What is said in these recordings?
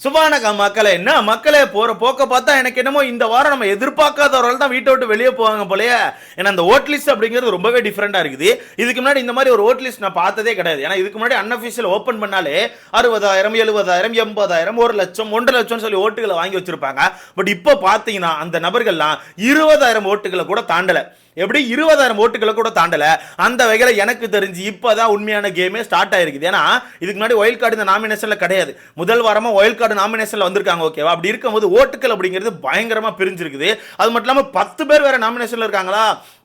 சுபானக மக்களே என்ன மக்களே போற போக்க பார்த்தா எனக்கு என்னமோ இந்த வாரம் நம்ம எதிர்பார்க்காதவர்கள் தான் வீட்டை விட்டு வெளியே போவாங்க போலயே. ஏன்னா அந்த ஓட் லிஸ்ட் அப்படிங்கிறது ரொம்பவே டிஃப்ரெண்டா இருக்குது. இதுக்கு முன்னாடி இந்த மாதிரி ஒரு ஓட் லிஸ்ட் நான் பார்த்ததே கிடையாது. ஏன்னா இதுக்கு முன்னாடி அன்அஃபிஷியல் ஓப்பன் பண்ணாலே 60,000 70,000 80,000 1 லட்சம் 1.5 லட்சம் சொல்லி ஓட்டுகளை வாங்கி வச்சிருப்பாங்க. பட் இப்போ பார்த்தீங்கன்னா அந்த நபர்கள்லாம் 20,000 ஓட்டுகளை கூட தாண்டல. எப்படி 20,000 ஓட்டுகளை கூட தாண்டல. அந்த வகையில எனக்கு தெரிஞ்சு இப்பதான் உண்மையான கேமே ஸ்டார்ட் ஆயிருக்குது. ஏன்னா இதுக்கு முன்னாடி ஒயில்ட் கார்டு இந்த நாமினேஷன்ல கிடையாது. முதல் வாரமா ஒயில்ட் கார்டு நாமினேஷன்ல வந்திருக்காங்க. ஓகேவா? அப்படி இருக்கும்போது ஓட்டுகள் அப்படிங்கிறது பயங்கரமா பிரிஞ்சிருக்குது. அது மட்டும் இல்லாம 10 பேர் வேற நாமினேஷன்ல இருக்காங்களா.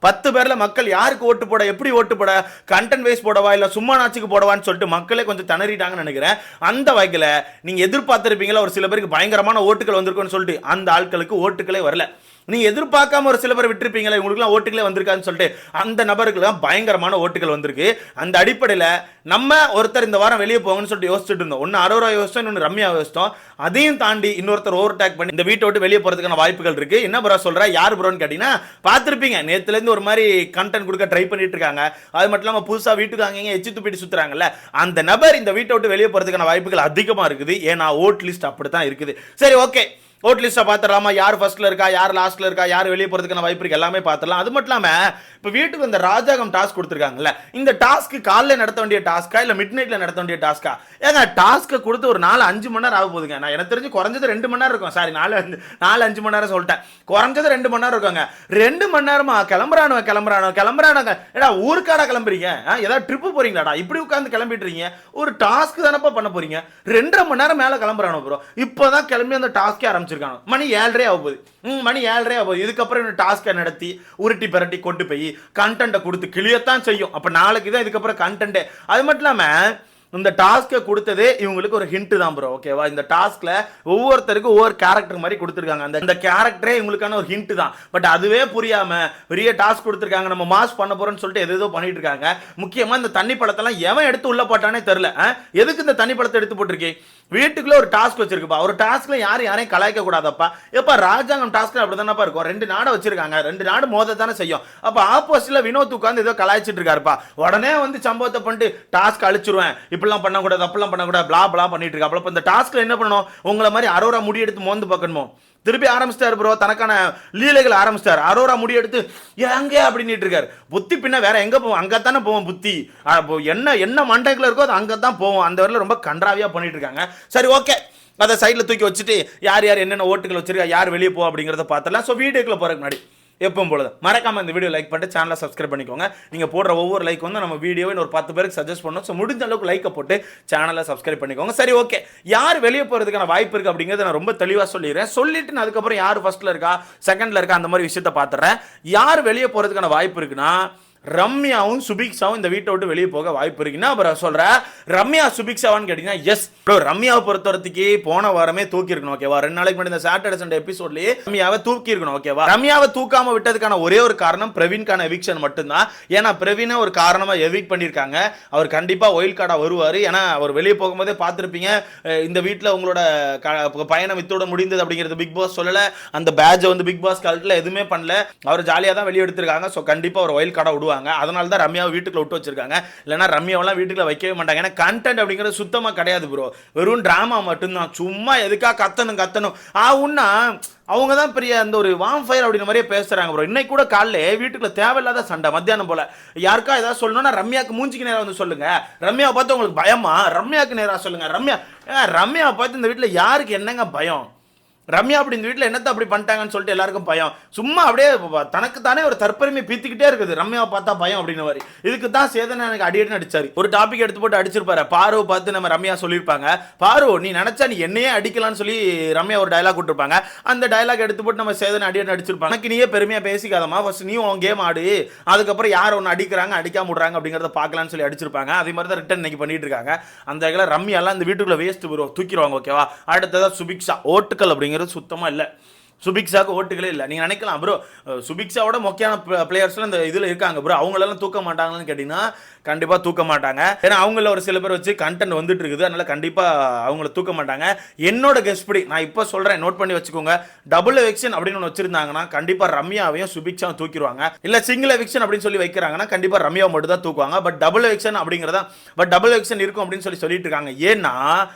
10 பேர்ல மக்கள் யாருக்கு ஓட்டு போட, எப்படி ஓட்டு போட, கண்டென்ட் வைஸ் போடவா இல்ல சும்மா நாச்சுக்கு போடவான்னு சொல்லிட்டு மக்களே கொஞ்சம் திணறிட்டாங்கன்னு நினைக்கிறேன். அந்த வகையில நீங்க எதிர்பார்த்திருப்பீங்களா ஒரு சில பேருக்கு பயங்கரமான ஓட்டுகள் வந்திருக்குன்னு சொல்லிட்டு. அந்த ஆட்களுக்கு ஓட்டுகளே வரல. நீங்க எதிர்பார்க்காம ஒரு சில பேர் விட்டுருப்பீங்களா, இவங்களுக்குலாம் ஓட்டுகளே வந்திருக்கான்னு சொல்லிட்டு அந்த நபர்களுக்கு பயங்கரமான ஓட்டுகள் வந்திருக்கு. அந்த அடிப்படையில் நம்ம ஒருத்தர் இந்த வாரம் வெளியே போங்கன்னு சொல்லிட்டு யோசிச்சுட்டு இருந்தோம். ஒன்னு அரோரா யோசிச்சோம், இன்னொன்று ரம்யா யோசிச்சோம். அதையும் தாண்டி இன்னொருத்தர் ஓவர் டேக் பண்ணி இந்த வீட்டை விட்டு வெளியே போறதுக்கான வாய்ப்புகள் இருக்கு. என்ன ப்ரோ சொல்ற, யார் ப்ரோன்னு கேட்டீங்கன்னா பார்த்துருப்பீங்க. நேத்துல இருந்து ஒரு மாதிரி கண்டென்ட் கொடுக்க ட்ரை பண்ணிட்டு இருக்காங்க. அது மட்டும் இல்லாம புதுசா வீட்டுக்கு அங்கங்க எச்சு துப்பிட்டு சுத்துறாங்கல்ல, அந்த நபர் இந்த வீட்டை விட்டு வெளியே போறதுக்கான வாய்ப்புகள் அதிகமா இருக்குது. ஏன்னா ஓட் லிஸ்ட் அப்படித்தான் இருக்குது. சரி, ஓகே, ஓட் லிஸ்ட்டை பார்த்துடலாமா? யார் ஃபர்ஸ்ட்ல இருக்கா, யார் லாஸ்ட்ல இருக்கா, யார் வெளியே போறதுக்கான வாய்ப்பு இருக்கு, எல்லாமே பார்த்துடலாம். அது மட்டும் இல்லாம இப்போ வீட்டுக்கு இந்த ராஜாகம் டாஸ்க் கொடுத்துருக்காங்கல்ல, இந்த டாஸ்க்கு காலைல நடத்த வேண்டிய டாஸ்கா இல்ல மிட் நைட்ல நடத்த வேண்டிய டாஸ்கா? ஏங்க டாஸ்க்கை கொடுத்து ஒரு 4-5 மணி நேரம் ஆக போகுதுங்க. நான் எனக்கு தெரிஞ்சு குறைஞ்சது 2 மணி நேரம் இருக்கும். சாரி, 4-5 மணி நேரம் சொல்லிட்டேன். குறைஞ்சது 2 மணி நேரம் இருக்குங்க. 2 மணி நேரமா கிளம்புறானுங்க. ஏடா ஊருக்காடா கிளம்புறீங்க? ஏதாவது ட்ரிப்பு போறீங்களாடா? இப்படி உட்காந்து கிளம்பிட்டு இருக்கீங்க. ஒரு டாஸ்க் தானப்பா பண்ண போறீங்க. 2.5 மணி நேரம் மேல கிளம்புறானு ப்ரோ. இப்பதான் கிளம்பி அந்த டாஸ்கே ஆரம்பிச்சிருக்காங்க. மணி 7:30 ஆக போகுது. இதுக்கப்புறம் டாஸ்கை நடத்தி உருட்டி பரட்டி கொண்டு போய் கண்டென்ட்டை கொடுத்து கிளியத்தான் செய்யும். அப்ப நாளைக்கு தான் இதுக்கப்புறம் கண்டென்ட். அது மட்டும் இல்லாம இந்த டாஸ்க்கை கொடுத்ததே இவங்களுக்கு ஒரு ஹிண்ட் தான் ப்ரோ. ஓகேவா? இந்த டாஸ்க்ல ஒவ்வொருத்தருக்கும் ஒவ்வொரு கேரக்டர் மாதிரி கொடுத்துருக்காங்க. அந்த கேரக்டரே இவங்களுக்கான ஒரு ஹிண்ட் தான். பட் அதுவே புரியாம பெரிய டாஸ்க் கொடுத்துருக்காங்க, நம்ம மாஸ் பண்ண போறோம்னு சொல்லிட்டு எதோ பண்ணிட்டு இருக்காங்க. முக்கியமா இந்த தண்ணி பழத்தெல்லாம் எவன் எடுத்து உள்ள போட்டானே தெரியல. எதுக்கு இந்த தண்ணி பழத்தை எடுத்து போட்டிருக்கே? வீட்டுக்குள்ள ஒரு டாஸ்க் வச்சிருக்குப்பா. ஒரு டாஸ்க்ல யாரையும் கலாய்க்க கூடாதப்பா. எப்ப ராஜாங்கம் டாஸ்க்ல அப்படிதானப்பா இருக்கும். 2 நாடு வச்சிருக்காங்க, 2 நாடு மோத தானே செய்யும். அப்ப ஆப்போசிட்ல வினோத் உட்கார்ந்து ஏதோ கலாய்ச்சிட்டு இருக்காருப்பா. உடனே வந்து சம்பவத்தை பண்ணிட்டு டாஸ்க் அழிச்சிருவேன், இப்படிலாம் பண்ணக்கூடாது, அப்படிலாம் பண்ணக்கூடாது, பிளா பிளா பண்ணிட்டு இருக்காப்ல. அப்ப இந்த டாஸ்க்ல என்ன பண்ணணும்? உங்களை மாதிரி அரோரா முடி எடுத்து மோந்து பார்க்கணுமோ. திருப்பி ஆரம்பிச்சிட்டாரு ப்ரோ, தனக்கான லீலைகள் ஆரம்பிச்சிட்டாரு. அரோரா முடி எடுத்து எங்க அப்படின்னு இருக்காரு. புத்தி பின்ன வேற எங்க போவோம்? அங்கத்தானே போவோம். புத்தி என்ன மண்டைக்குள்ள இருக்கோ அது அங்கதான் போவோம். அந்த வரல ரொம்ப கன்றாவியா பண்ணிட்டு இருக்காங்க. சரி, ஓகே, அதை சைடில் தூக்கி வச்சுட்டு யார் யார் என்னென்ன ஓட்டுகள் வச்சிருக்கா, யார் வெளியே போ அப்படிங்கிறத பார்த்தலாம். ஸோ வீடியோக்குள்ள போறதுக்கு முன்னாடி எப்பவும் போல மறக்காம இந்த வீடியோ லைக் பண்ணிட்டு சேனலை சப்ஸ்கிரைப் பண்ணிக்கோங்க. நீங்க போடுற ஒவ்வொரு லைக் வந்து நம்ம வீடியோவை ஒரு 10 பேருக்கு சஜஸ்ட் பண்ணோம். ஸோ முடிஞ்ச அளவுக்கு லைக்கை போட்டு சேனலை சப்ஸ்கிரைப் பண்ணிக்கோங்க. சரி, ஓகே, யார் வெளியே போறதுக்கான வாய்ப்பு இருக்கு அப்படிங்கிறத நான் ரொம்ப தெளிவாக சொல்லிடுறேன். சொல்லிட்டு நான் அதுக்கப்புறம் யார் ஃபர்ஸ்ட்ல இருக்கா செகண்ட்ல இருக்கா அந்த மாதிரி விஷயத்த பார்த்துறேன். யார் வெளியே போறதுக்கான வாய்ப்பு இருக்குன்னா ரம்யாவும் சுபிக்ஷாவும் இந்த வீட்டை விட்டு வெளியே போக வாய்ப்பு இருக்குன்னா அப்புறம் சொல்ற ரம்யா சுபிக்ஷாவான்னு கேட்டீங்கன்னா எஸ் ப்ரோ. ரம்யாவை பொறுத்தவரைக்கு போன வாரமே தூக்கி இருக்கணும். ஓகேவா? 2 நாளைக்கு முன்னாடி இந்த சாட்டர்டே சண்டே எபிசோட்லயே ரம்யாவை தூக்கி இருக்கணும். ஓகேவா? ரம்யாவை தூக்காம விட்டதுக்கான ஒரே ஒரு காரணம் பிரவீன்கான எவிக்ஷன் மட்டும்தான். ஏன்னா பிரவீனை ஒரு காரணமா எவிக் பண்ணியிருக்காங்க. அவர் கண்டிப்பா ஒயில்ட் கார்டா வருவாரு. ஏன்னா அவர் வெளியே போகும்போதே பார்த்துருப்பீங்க, இந்த வீட்டில் உங்களோட பயணம் வித்தோட முடிந்தது அப்படிங்கிறது பிக் பாஸ் சொல்லல. அந்த பேட்சை வந்து பிக் பாஸ் கல்ட்டில் எதுவுமே பண்ணல. அவர் ஜாலியாக தான் வெளியே எடுத்திருக்காங்க. ஸோ கண்டிப்பா ஒரு ஒயில்ட் கார்டா விடுவாங்க. அதனால தான் ரம்யாவை வீட்டுக்குள்ள விட்டு வச்சிருக்காங்க. இல்லைன்னா ரம்யாவெல்லாம் வீட்டுக்குள்ள வைக்கவே மாட்டாங்க. ஏன்னா கண்டென்ட் அப்படிங்கிறது சுத்தமா கிடையாது ப்ரோ. வெறும் டிராமா மட்டும்தான். சும்மா எதுக்கா கத்தணும் உன்னா அவங்க தான் பெரிய அந்த ஒரு வாம் ஃபயர் அப்படின்ற மாதிரியே பேசுறாங்க ப்ரோ. இன்னைக்கு கூட காலைல வீட்டுக்குள்ள தேவையில்லாத சண்டை மத்தியானம் போல. யாருக்கா ஏதாவது சொல்லணும்னா ரம்யாவுக்கு மூஞ்சிக்கு நேரம் வந்து சொல்லுங்க. ரம்யாவை பார்த்து உங்களுக்கு பயமா? ரம்யாவுக்கு நேரம் சொல்லுங்க. ரம்யாவை பார்த்து இந்த வீட்டில் யாருக்கு என்னங்க பயம்? ரம்யா அப்படி இந்த வீட்டில் என்னத்தை அப்படி பண்ணிட்டாங்கன்னு சொல்லிட்டு எல்லாருக்கும் பயம். சும்மா அப்படியே தனக்கு தானே ஒரு தற்பெருமை பீத்திக்கிட்டே இருக்குது. ரம்யாவை பார்த்தா பயம் அப்படின்னு மாதிரி. இதுக்கு தான் சேதனை எனக்கு அடியடினு அடிச்சாரு. ஒரு டாபிக் எடுத்து போட்டு அடிச்சிருப்பாரு. பாருவை பார்த்து நம்ம ரம்யா சொல்லியிருப்பாங்க, பாரு நீ நினைச்சா நீ என்னையே அடிக்கலாம்னு சொல்லி ரம்யா ஒரு டயலாக் விட்டுருப்பாங்க. அந்த டயலாக் எடுத்து போட்டு நம்ம சேதனை அடியடினு அடிச்சிருப்பாங்க. எனக்கு நீயே பெருமையா பேசிக்காதமா, ஃபர்ஸ்ட் நீ உன் கேம் ஆடு, அதுக்கப்புறம் யார் ஒன்று அடிக்கிறாங்க அடிக்காம விடுறாங்க அப்படிங்கிறத பார்க்கலான்னு சொல்லி அடிச்சிருப்பாங்க. அதே மாதிரி தான் ரிட்டன் இன்னைக்கு பண்ணிட்டு இருக்காங்க. அந்த வகையில் ரம்யாலாம் இந்த வீட்டுக்குள்ள வேஸ்ட் ப்ரோ, தூக்கிடுவாங்க. ஓகேவா? அடுத்ததான் சுபிக்ஷா. ஓட்டுக்கள் அப்படிங்கிறது சுத்தமா இல்லை. சுபிக்ஷாவுக்கு ஓட்டுகளே இல்லை. நீங்கள் நினைக்கலாம் ப்ரோ சுபிக்ஷாவோட முக்கியமான பிளேயர்ஸ்லாம் இந்த இதில் இருக்காங்க ப்ரோ, அவங்களெல்லாம் தூக்க மாட்டாங்கன்னு கேட்டிங்கன்னா கண்டிப்பாக தூக்க மாட்டாங்க. ஏன்னா அவங்கள ஒரு சில பேர் வச்சு கண்டென்ட் வந்துட்டு இருக்குது. அதனால கண்டிப்பாக அவங்கள தூக்க மாட்டாங்க. என்னோட கெஸ் படி நான் இப்போ சொல்கிறேன், நோட் பண்ணி வச்சுக்கோங்க. டபுள் எவிக்ஷன் அப்படின்னு ஒன்று வச்சிருந்தாங்கன்னா கண்டிப்பாக ரம்யாவையும் சுபிக்ஷாவும் தூக்கிடுவாங்க. இல்லை சிங்கிள் எவிக்ஷன் அப்படின்னு சொல்லி வைக்கிறாங்கன்னா கண்டிப்பாக ரம்யாவை மட்டும் தான் தூக்குவாங்க. பட் டபுள் எவிக்ஷன் இருக்கும் அப்படின்னு சொல்லிட்டு இருக்காங்க. ஏன்னா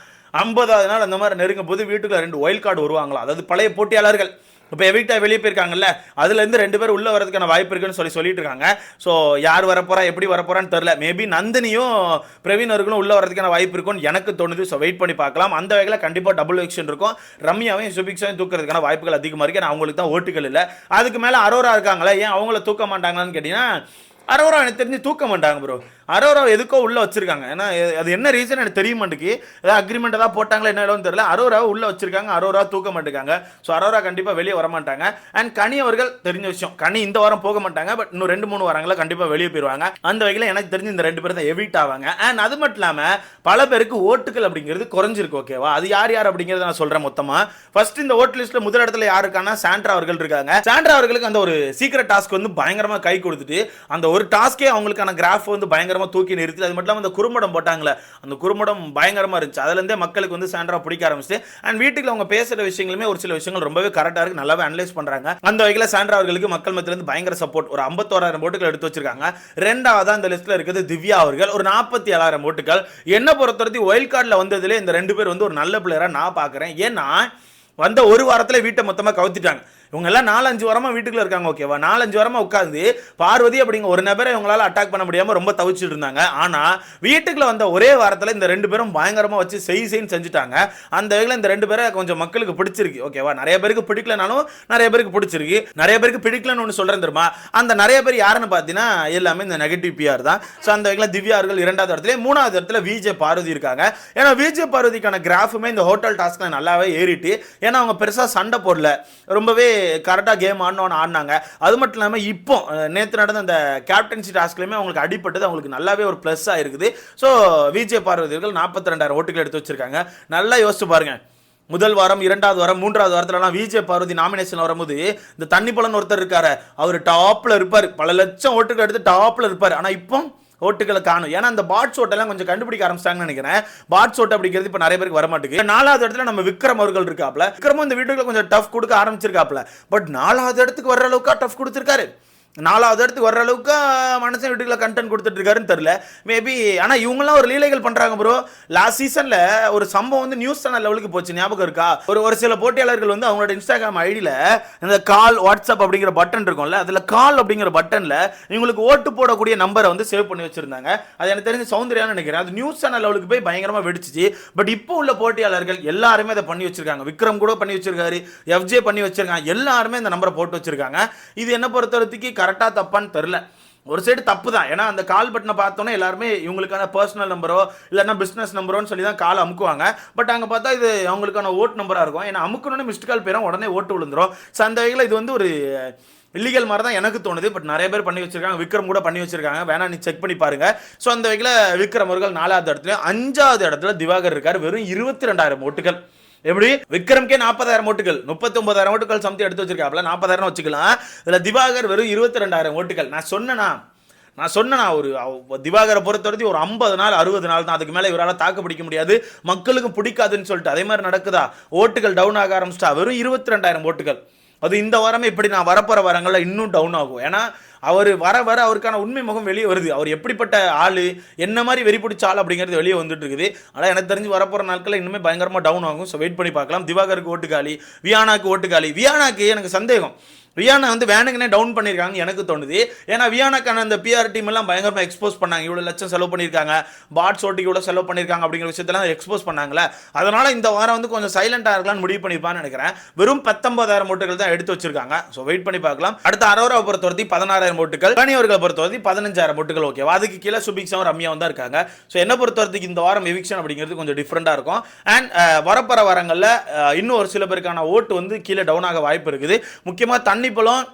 50வது நாள் அந்த மாதிரி நெருங்கும் போது வீட்டுக்குள்ள 2 ஒயில்ட் கார்டு வருவாங்களா, அதாவது பழைய போட்டியாளர்கள் இப்போ எவிக்டா வெளியே போயிருக்காங்கல்ல, அதுலேருந்து 2 பேர் உள்ள வரதுக்கான வாய்ப்பு இருக்குன்னு சொல்லிட்டு இருக்காங்க. ஸோ யார் வரப்போறா எப்படி வரப்போறான்னு தெரியல. மேபி நந்தினியும் பிரவீன் அவர்களும் உள்ள வரதுக்கான வாய்ப்பு இருக்கும்னு எனக்கு தோணுது. ஸோ வெயிட் பண்ணி பார்க்கலாம். அந்த வகையில் கண்டிப்பாக டபுள் எக்ஷன் இருக்கும். ரம்யாவையும் சுபிக்ஷாவையும் தூக்கிறதுக்கான வாய்ப்புகள் அதிகமாக இருக்கு. ஏன்னா அவங்களுக்கு தான் ஓட்டுகள் இல்லை. அதுக்கு மேலே அரோரா இருக்காங்களே, ஏன் அவங்கள தூக்க மாட்டாங்களான்னு கேட்டீங்கன்னா, அரோரா எனக்கு தெரிஞ்சு தூக்க மாட்டாங்க ப்ரோ. அரோரா எதுக்கோ உள்ள வச்சிருக்காங்க. ஏன்னா அது என்ன ரீசன் எனக்கு தெரிய மாட்டேங்குது. ஏதாவது அக்ரிமெண்ட் ஏதாவது போட்டாங்களா என்ன இடம்னு தெரியல. அரோரா உள்ள வச்சிருக்காங்க, அரோரா தூக்க மாட்டேங்காங்க. ஸோ அரோரா கண்டிப்பாக வெளியே வர மாட்டாங்க. அண்ட் கனி அவர்கள் தெரிஞ்ச விஷயம், கனி இந்த வாரம் போக மாட்டாங்க. பட் இன்னும் 2-3 வாரங்கள கண்டிப்பாக வெளியே போயிடுவாங்க. அந்த வகையில் எனக்கு தெரிஞ்சு இந்த 2 பேர் தான் எவிட் ஆவாங்க. அண்ட் அது மட்டும் இல்லாமல் பல பேருக்கு ஓட்டுகள் அப்படிங்கிறது குறைஞ்சிருக்கு. ஓகேவா, அது யார் யார் அப்படிங்கிறத நான் சொல்றேன் மொத்தமா. ஃபர்ஸ்ட் இந்த ஓட்டு லிஸ்ட்ல முதல் இடத்துல யார் இருக்காங்கன்னா சாண்ட்ரா அவர்கள் இருக்காங்க. சாண்ட்ரா அவர்களுக்கு அந்த ஒரு சீக்ரெட் டாஸ்க் வந்து பயங்கரமா கை கொடுத்துட்டு அந்த ஒரு டாஸ்கே அவங்களுக்கான கிராஃப் வந்து பயங்கரமா தூக்கி நிறுத்தி, அது மட்டும் இல்லாமல் அந்த குறும்படம் போட்டாங்களே, அந்த குறும்படம் பயங்கரமா இருந்துச்சு. அதுல இருந்தே மக்களுக்கு வந்து சாண்ட்ரா பிடிக்க ஆரம்பிச்சு. அண்ட் வீட்டுக்கு அவங்க பேசுற விஷயங்களுமே ஒரு சில விஷயங்கள் ரொம்பவே கரெக்டா இருக்கு, நல்லாவே அனலைஸ் பண்றாங்க. அந்த வகையில் சாண்ட்ரா அவர்களுக்கு மக்கள் மத்தியில இருந்து பயங்கர சப்போர்ட். ஒரு 51,000 ஓட்டுகள் எடுத்து வச்சிருக்காங்க. ரெண்டாவதா இந்த லிஸ்ட்ல இருக்குது திவ்யா அவர்கள், ஒரு 47,000 ஓட்டுகள். என்ன பொறுத்தவரைக்கும் ஒயில்ட் கார்டில் வந்ததுல இந்த 2 பேர் வந்து ஒரு நல்ல பிளேயரா நான் பாக்குறேன். ஏன்னா வந்த ஒரு வாரத்தில் வீட்டை மொத்தமாக கவுத்திட்டாங்க. இவங்க எல்லாம் 4-5 வாரமா வீட்டுக்குள்ள இருக்காங்க. ஓகேவா, 4-5 வாரமா உட்காந்து பார்வதி அப்படிங்கிற ஒரு நபரை இவங்களால அட்டாக் பண்ண முடியாம ரொம்ப தவிச்சிட்டு இருந்தாங்க. ஆனா வீட்டுக்குள்ள வந்த ஒரே வாரத்தில் இந்த 2 பேரும் பயங்கரமா வச்சு செய்ன்னு செஞ்சுட்டாங்க. அந்த வகையில் இந்த 2 பேரை கொஞ்சம் மக்களுக்கு பிடிச்சிருக்கு. ஓகேவா, நிறைய பேருக்கு பிடிக்கலனாலும் நிறைய பேருக்கு பிடிச்சிருக்கு. நிறைய பேருக்கு பிடிக்கலன்னு ஒன்று சொல்றேன் தெரியுமா, அந்த நிறைய பேர் யாருன்னு பார்த்தீங்கன்னா எல்லாமே இந்த நெகட்டிவ் பிஆர் தான். ஸோ அந்த வகையில் திவ்யா அவர்கள் 2வது இடத்துல, 3வது இடத்துல விஜய் பார்வதி இருக்காங்க. ஏன்னா விஜய் பார்வதிக்கான கிராஃபுமே இந்த ஹோட்டல் டாஸ்க்ல நல்லாவே ஏறிட்டு, ஏன்னா அவங்க பெருசா சண்டை போடல, ரொம்பவே கரெக்டாக கேம் ஆடினாங்க. அது மட்டும் இல்லாமல் இப்போ நேற்று நடந்த அந்த கேப்டன்சி டாஸ்க்லையுமே அவங்களுக்கு அடிப்பட்டது அவங்களுக்கு நல்லாவே ஒரு ப்ளஸ் ஆயிருக்குது. ஸோ விஜய் பார்வதிகள் 42,000 ஓட்டுகள் எடுத்து வச்சிருக்காங்க. நல்லா யோசிச்சு பாருங்க, முதல் வாரம் 2வது வாரம் 3வது வாரத்துலலாம் விஜய் பார்வதி நாமினேஷன் வரும்போது இந்த தண்ணி பழன் ஒருத்தர் இருக்காரு, அவர் டாப்ல இருப்பார், பல லட்சம் ஓட்டுகள் எடுத்து டாப்ல இருப்பார். ஆனால் இப்போ ஓட்டுகளை காணும். ஏன்னா அந்த பாட்ஸ் ஓட்டெல்லாம் கொஞ்சம் கண்டுபிடிக்க ஆரம்பிச்சாங்கன்னு நினைக்கிறேன். பாட்ஸ் ஓட்டு அப்படிங்கிறது இப்போ நிறைய பேருக்கு வரமாட்டேங்குது. 4வது இடத்துல நம்ம விக்ரம் அவர்கள் இருக்காப்ல. விக்ரமும் இந்த வீட்டுக்குள்ள கொஞ்சம் டஃப் கொடுக்க ஆரம்பிச்சிருக்காப்ல. பட் 4வது இடத்துக்கு வர்ற அளவுக்கு டஃப் கொடுத்துருக்காரு. 4வது இடத்துக்கு வர்ற அளவுக்கு மனுஷன் வீட்டுக்குள்ள கண்டென்ட் கொடுத்துட்டு இருக்காருன்னு தெரியல. மேபி ஆனால் இவங்கெல்லாம் ஒரு லீலைகள் பண்றாங்க ப்ரோ. லாஸ்ட் சீசன்ல ஒரு சம்பவம் வந்து நியூஸ் சேனல் லெவலுக்கு போச்சு, ஞாபகம் இருக்கா? ஒரு சில போட்டியாளர்கள் வந்து அவங்களோட இன்ஸ்டாகிராம் ஐடியில இந்த கால் வாட்ஸ்அப் அப்படிங்கிற பட்டன் இருக்கும்ல, அதுல கால் அப்படிங்கிற பட்டன்ல இவங்களுக்கு ஓட்டு போடக்கூடிய நம்பரை வந்து சேவ் பண்ணி வச்சிருந்தாங்க. அது எனக்கு தெரிஞ்சு சௌந்தர்யான்னு நினைக்கிறேன். அது நியூஸ் சேனல் லெவலுக்கு போய் பயங்கரமா வெடிச்சிச்சு. பட் இப்போ உள்ள போட்டியாளர்கள் எல்லாருமே அதை பண்ணி வச்சிருக்காங்க. விக்ரம் கூட பண்ணி வச்சிருக்காரு, எஃப்ஜே பண்ணி வச்சிருக்காங்க, எல்லாருமே இந்த நம்பரை போட்டு வச்சிருக்காங்க. இது என்ன பொறுத்தவரைக்கும் கரெக்டா தப்பான்னு தெரியல. ஒரு சைடு தப்பு தான். ஏன்னா அந்த கால் பட்டனை பார்த்தோன்னே எல்லாருமே இவங்களுக்கான பர்சனல் நம்பரோ இல்லைன்னா பிஸ்னஸ் நம்பரோன்னு சொல்லி தான் கால் அமுக்குவாங்க. பட் அங்கே பார்த்தா இது அவங்களுக்கான ஓட்டு நம்பராக இருக்கும். ஏன்னா அமுக்கணும்னு மிஸ்ட் கால் பேரும் உடனே ஓட்டு விழுந்துரும். ஸோ அந்த வகையில் இது வந்து ஒரு இல்லீகல் மாதிரி தான் எனக்கு தோணுது. பட் நிறைய பேர் பண்ணி வச்சிருக்காங்க, விக்ரம் கூட பண்ணி வச்சிருக்காங்க, வேணா நீ செக் பண்ணி பாருங்க. ஸோ அந்த வகையில் விக்ரம் அவர்கள் 4வது இடத்துல, 5வது இடத்துல திவாகர் இருக்கார், வெறும் 22,000 ஓட்டுகள். எப்படி விக்ரம்கே 40,000 ஓட்டுகள், 39,000 ஓட்டுகள் சம்தி எடுத்து வச்சிருக்காப்ல, 40,000 வச்சுக்கலாம். இதுல திவாகர் வெறும் 22,000 ஓட்டுகள். நான் சொன்னேனா ஒரு திவாகரை பொறுத்தவரைக்கும் ஒரு 50 நாள் 60 நாள் தான், அதுக்கு மேலே இவரால் தாக்கு பிடிக்க முடியாது, மக்களுக்கு பிடிக்காதுன்னு சொல்லிட்டு அதே மாதிரி நடக்குதா, ஓட்டுகள் டவுன் ஆக ஆரம்பிச்சிட்டா. வெறும் 22,000 ஓட்டுகள். அது இந்த வாரமே இப்படி நான் வரப்போற வாரங்களில் இன்னும் டவுன் ஆகும். ஏன்னா அவர் வர வர அவருக்கான உண்மை முகம் வெளியே வருது. அவர் எப்படிப்பட்ட ஆளு, என்ன மாதிரி வெறி பிடிச்ச ஆள் அப்படிங்கிறது வெளியே வந்துட்டு இருக்குது. ஆனால் எனக்கு தெரிஞ்சு வரப்போற நாட்களில் இன்னுமே பயங்கரமாக டவுன் ஆகும். ஸோ வெயிட் பண்ணி பார்க்கலாம். திவாகருக்கு ஓட்டுக்காளி, வியானாக்கு ஓட்டுக்காளி. வியானாக்கு எனக்கு சந்தேகம், வியானா வந்து வேணுங்கனே டவுன் பண்ணியிருக்காங்க எனக்கு தோணுது. ஏன்னா வியானாக்கான அந்த பிஆர் டீம் எல்லாம் பயங்கரமாக எக்ஸ்போஸ் பண்ணாங்க. இவ்வளோ லட்சம் செலவு பண்ணியிருக்காங்க, பாட்ஸ் ஓட்டுக்கு இவ்வளோ செலவு பண்ணியிருக்காங்க அப்படிங்கிற விஷயத்தெல்லாம் எக்ஸ்போஸ் பண்ணாங்களே. அதனால இந்த வாரம் வந்து கொஞ்சம் சைலண்டாக இருக்கலாம்னு முடிவு பண்ணிப்பான்னு நினைக்கிறேன். வெறும் 19,000 ஓட்டுகள் தான் எடுத்து வச்சிருக்காங்க. ஸோ வெயிட் பண்ணி பார்க்கலாம். அடுத்த அரோராவை பொறுத்தவரை 16,000 ஓட்டுகள், கனி அவர்களை பொறுத்தவரை 15,000 ஓட்டுகள். ஓகே, அதுக்கு கீழே சுபிக்ஷாவும் ரம்யாவும் தான் இருக்காங்க. ஸோ என்ன பொறுத்தவரைக்கும் இந்த வாரம் எவிக்ஷன் அப்படிங்கிறது கொஞ்சம் டிஃப்ரெண்டாக இருக்கும். அண்ட் வரப்போற வாரங்களில் இன்னும் ஒரு சில பேருக்கான ஓட்டு வந்து கீழே டவுன் ஆக வாய்ப்பு இருக்குது. முக்கியமாக தண்ணி பழம்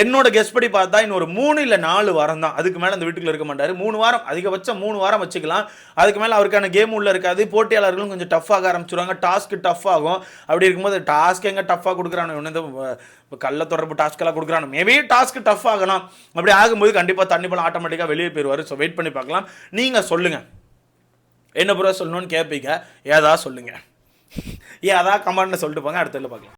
என்னோட கெஸ் படி பார்த்தா இன்னொரு 3 இல்லை 4 வாரம் தான், அதுக்கு மேலே அந்த வீட்டுக்குள்ள இருக்க மாட்டார். 3 வாரம், அதிகபட்சம் 3 வாரம் வச்சுக்கலாம். அதுக்கு மேலே அவருக்கான கேம் உள்ள இருக்காது. போட்டியாளர்களும் கொஞ்சம் டஃப் ஆக ஆரம்பிச்சிருவாங்க, டாஸ்க் டஃப் ஆகும். அப்படி இருக்கும்போது டாஸ்க் எங்கே டஃப்பாக கொடுக்குறானு, இப்போ கள்ள தொடர்பு டாஸ்க்கெல்லாம் கொடுக்குறானு, மேபி டாஸ்க் டஃப் ஆகலாம். அப்படி ஆகும்போது கண்டிப்பாக தண்ணி பழம் ஆட்டோமேட்டிக்காக வெளியே போயிடுவார். ஸோ வெயிட் பண்ணி பார்க்கலாம். நீங்கள் சொல்லுங்கள், என்ன ப்ரோ சொல்லணும்னு கேட்பீங்க, ஏதா சொல்லுங்கள், ஏதா கமெண்ட்னு சொல்லிட்டு போங்க. அடுத்ததில் பார்க்கலாம்.